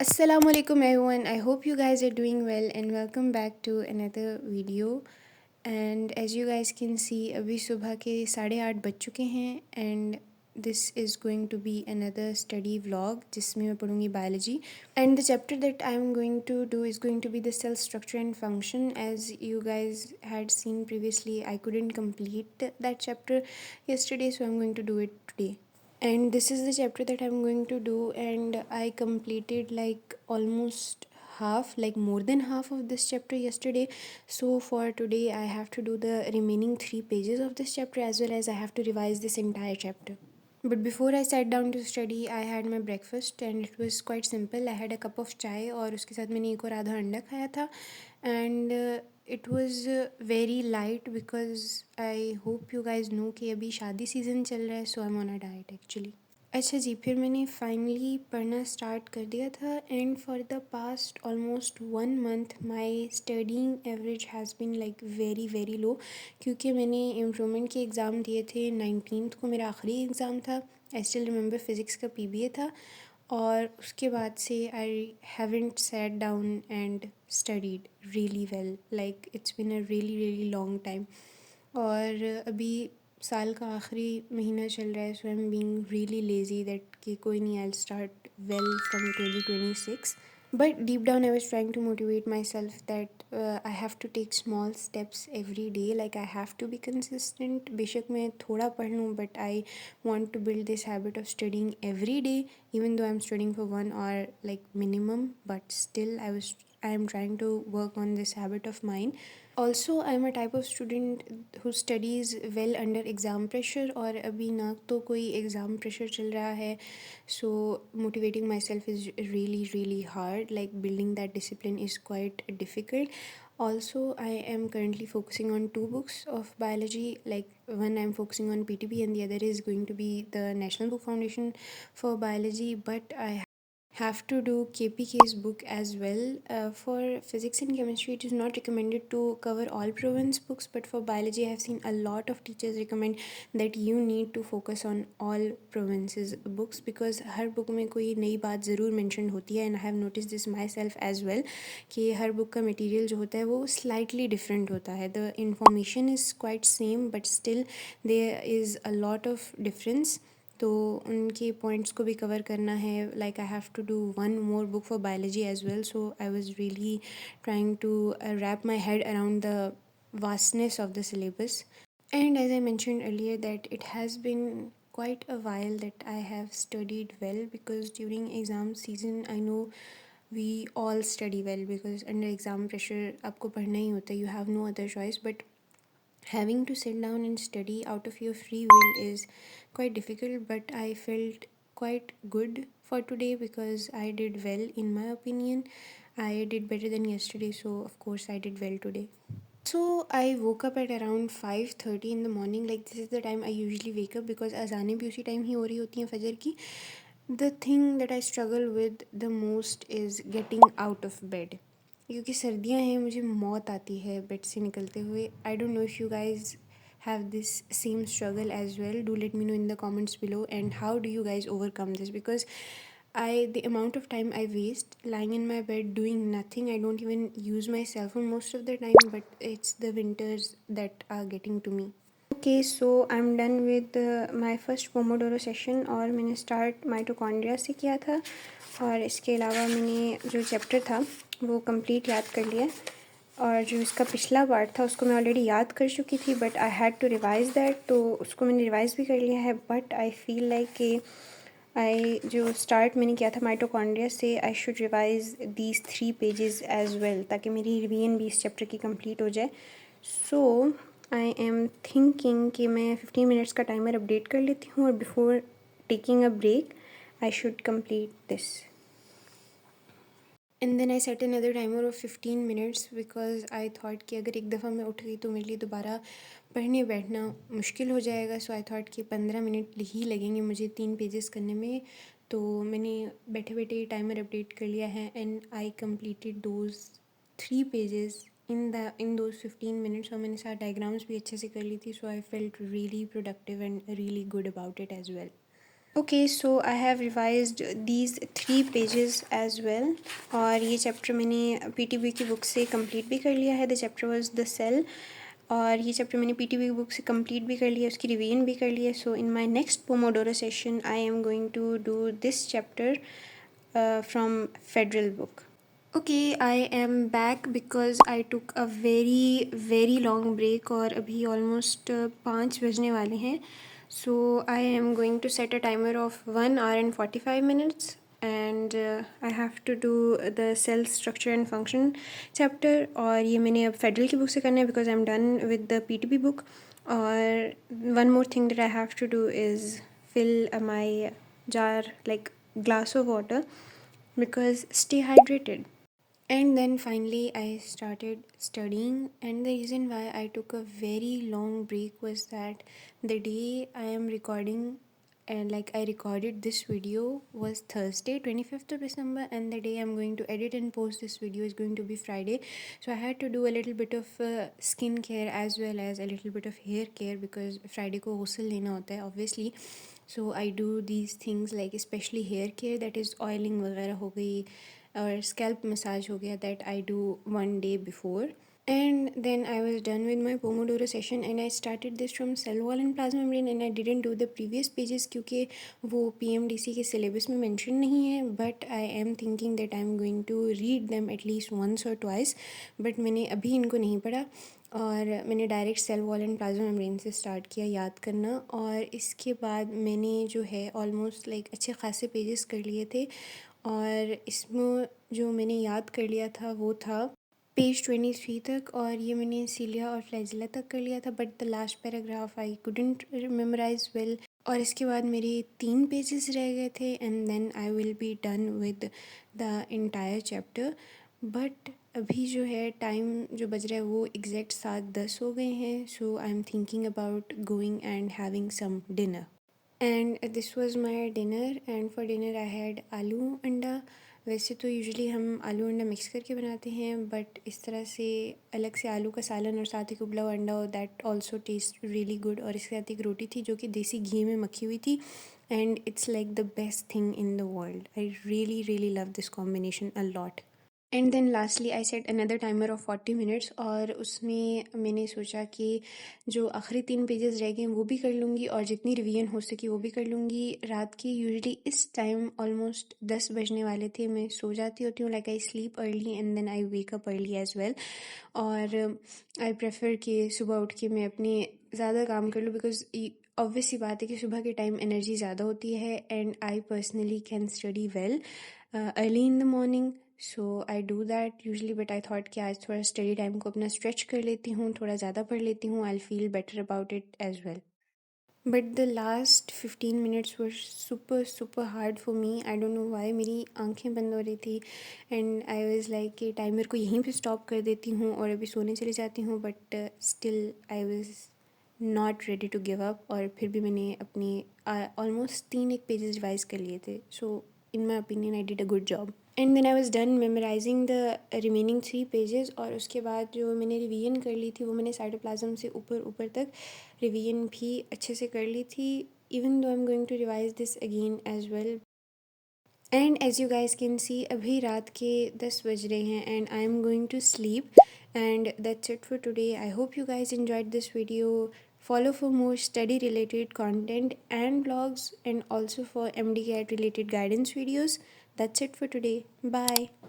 Assalamualaikum everyone. I hope you guys are doing well and welcome back to another video. And as you guys can see, अभी सुबह के 8:30 बज चुके हैं and this is going to be another study vlog जिसमें मैं पढ़ूंगी biology. And the chapter that I'm going to do is going to be the cell structure and function. As you guys had seen previously, I couldn't complete that chapter yesterday, so I'm going to do it today. And this is the chapter that I'm going to do, and I completed like almost half, like more than half of this chapter yesterday. So for today I have to do the remaining 3 pages of this chapter, as well as I have to revise this entire chapter. But before I sat down to study, I had my breakfast and it was quite simple. I had a cup of chai और उसके साथ मैंने एक और आधा अंडा खाया था, and it was very light because I hope you guys know कि अभी शादी सीज़न चल रहा है, so I'm on a diet actually. अच्छा जी, फिर मैंने फाइनली पढ़ना स्टार्ट कर दिया था and for the past almost 1 month my studying average has been like very very low, क्योंकि मैंने इम्प्रूवमेंट के एग्ज़ाम दिए थे 19th को, मेरा आखिरी एग्ज़ाम था. आई स्टिल रिमेंबर फिज़िक्स का पीबीए था, और उसके बाद से I haven't sat down and studied really well. Like it's been a really really long time. और अभी साल का आखिरी महीना चल रहा है, so I am being really lazy that कि कोई नहीं, I start well from 2026. But deep down, I was trying to motivate myself that I have to take small steps every day. Like I have to be consistent. बेशक मैं थोड़ा पढ़ लूँ, but I want to build this habit of studying every day, even though I'm studying for 1 hour like minimum. But still, I am trying to work on this habit of mine. Also, I'm a type of student who studies well under exam pressure, और अभी ना तो कोई exam pressure चल रहा है, so motivating myself is really really hard. Like building that discipline is quite difficult. Also, I am currently focusing on 2 books of biology. Like one, I'm focusing on PTB and the other is going to be the National Book Foundation for Biology. But I have to do KPK's book as well. For physics and chemistry, it is not recommended to cover all Proven's books, but for biology, I have seen a lot of teachers recommend that you need to focus on all Provence's books, because her book में कोई नई बात ज़रूर mentioned होती है, and I have noticed this myself as well कि हर book का material जो होता है वो slightly different होता है. The information is quite same, but still there is a lot of difference. तो उनके पॉइंट्स को भी कवर करना है. Like I have to do one more book for biology as well, so I was really trying to wrap my head around the vastness of the syllabus. And as I mentioned earlier, that it has been quite a while that I have studied well, because during exam season I know we all study well, because under exam pressure आपको पढ़ना ही होता है, you have no other choice. But having to sit down and study out of your free will is quite difficult. But I felt quite good for today because I did well, in my opinion. I did better than yesterday, so of course I did well today. So I woke up at around 5:30 in the morning. Like this is the time I usually wake up, because अज़ानें भी उसी time ही हो रही होती हैं फजर की. The thing that I struggle with the most is getting out of bed, क्योंकि सर्दियाँ हैं, मुझे मौत आती है बेड से निकलते हुए. आई don't know if you guys have this same struggle as well. Do let me know in the comments below, and how do you guys overcome this, because the amount of time I waste lying in my bed doing nothing. I don't even use my cell phone most of the time, but it's the winters that are getting to me. Okay, so I'm done with my first Pomodoro session, और मैंने start mitochondria से किया था, और इसके अलावा मैंने जो चैप्टर था वो कंप्लीट याद कर लिया. और जो इसका पिछला पार्ट था उसको मैं ऑलरेडी याद कर चुकी थी, but I had to revise that, तो उसको मैंने रिवाइज़ भी कर लिया है. बट आई फील लाइक कि आई जो स्टार्ट मैंने किया था माइटोकॉन्ड्रिया से, I should revise these 3 pages as well, ताकि मेरी रिवीजन भी इस चैप्टर की कंप्लीट हो जाए. सो आई एम थिंकिंग कि मैं 15 मिनट्स का टाइमर अपडेट कर लेती हूँ, और before taking a break I should complete this. And then I set another timer of 15 minutes, because I thought कि अगर एक दफ़ा मैं उठ गई तो मेरे लिए दोबारा पढ़ने बैठना मुश्किल हो जाएगा. सो आई थॉट कि 15 मिनट ही लगेंगे मुझे 3 पेजेस करने में. तो मैंने बैठे बैठे टाइमर अपडेट कर लिया है, and I completed those 3 pages in those 15 minutes. और मैंने सारे डायग्राम्स भी अच्छे से कर ली थी. So I felt really productive and really good about it as well. Okay, so I have revised these 3 pages as well. और ये चैप्टर मैंने पीटीबी की बुक से कंप्लीट भी कर लिया है। The chapter was the cell. और ये चैप्टर मैंने पीटीबी की बुक से कंप्लीट भी कर लिया, उसकी रिवीजन भी कर लिया। So in my next pomodoro session I am going to do this chapter from federal book. Okay, I am back because I took a very very long break और अभी almost 5 बजने वाले हैं. So I am going to set a timer of 1 hour and 45 minutes and I have to do the cell structure and function chapter. और ये मैंने अब federal की बुक से करना है because I'm done with the PTP book. और one more thing that I have to do is fill my jar like glass of water because stay hydrated. And then finally, I started studying, and the reason why I took a very long break was that the day I am recording, and like I recorded this video, was Thursday, 25th of December, and the day I'm going to edit and post this video is going to be Friday. So I had to do a little bit of skin care as well as a little bit of hair care because Friday को ghusl लेना होता है obviously. So I do these things like especially hair care, that is oiling वगैरह हो गई और scalp massage हो गया, that I do 1 day before. And then I was done with my Pomodoro session and I started this from cell wall and plasma membrane and I didn't do the previous pages क्योंकि वो PMDC के syllabus में mention नहीं है, but I am thinking that I am going to read them at least once or twice. but मैंने अभी इनको नहीं पढ़ा और मैंने direct cell wall and plasma membrane से स्टार्ट किया याद करना. और इसके बाद मैंने जो है ऑलमोस्ट लाइक अच्छे खासे पेजेस कर लिए थे और इसमें जो मैंने याद कर लिया था वो था पेज 23 तक. और ये मैंने सीलिया और फ्लैजिला तक कर लिया था, but the last paragraph I couldn't memorize well. और इसके बाद मेरे 3 पेजेस रह गए थे and then I will be done with the entire chapter. But अभी जो है टाइम जो बज रहा है वो एग्जैक्ट 7:10 हो गए हैं. So I am thinking about going and having some dinner. And this was my dinner and for dinner I had aloo anda. वैसे तो यूजुअली हम आलू अंडा मिक्स करके बनाते हैं, बट इस तरह से अलग से आलू का सालन और साथ ही उबला हुआ अंडा हो, that also test really good. और इसके साथ एक रोटी थी जो कि देसी घी में मखी हुई थी and it's like the best thing in the world. I really really love this combination a lot. And then lastly I set another timer of 40 minutes और उसमें मैंने सोचा कि जो आखिरी 3 पेजेस रह गए वो भी कर लूँगी और जितनी रिवीजन हो सकी वो भी कर लूँगी. रात की यूजुअली इस टाइम ऑलमोस्ट 10 बजने वाले थे, मैं सो जाती होती हूँ. Like I sleep early and then I wake up early as well. और आई प्रेफर कि सुबह उठ के मैं अपने ज़्यादा काम कर लूँ बिकॉज ऑब्वियस सी बात है कि सुबह के टाइम एनर्जी ज़्यादा होती है and I personally can study well early in the morning. So I do that usually, but I thought कि आज थोड़ा स्टडी टाइम को अपना स्ट्रेच कर लेती हूँ, थोड़ा ज़्यादा पढ़ लेती हूँ. I feel better about it as well. But the last 15 minutes were super super hard for me. I don't know why मेरी आंखें बंद हो रही थी एंड आई वाज लाइक कि टाइमर को यहीं पे स्टॉप कर देती हूँ और अभी सोने चली जाती हूँ. But still I was not ready to give up. और फिर भी मैंने अपनी ऑलमोस्ट 3 एक पेजेस रिवाइज कर लिए थे. So in my opinion I did a good job. And then I was done memorising the remaining 3 pages. और उसके बाद जो मैंने रिवीजन कर ली थी वो मैंने साइटोप्लाज्म से ऊपर ऊपर तक रिवीजन भी अच्छे से कर ली थी. Even though I am going to revise this again as well. And as you guys can see अभी रात के 10 बज रहे हैं and I am going to sleep. And that's it for today. I hope you guys enjoyed this video. Follow for more study related content and vlogs and also for MD CAT related guidance videos. That's it for today. Bye.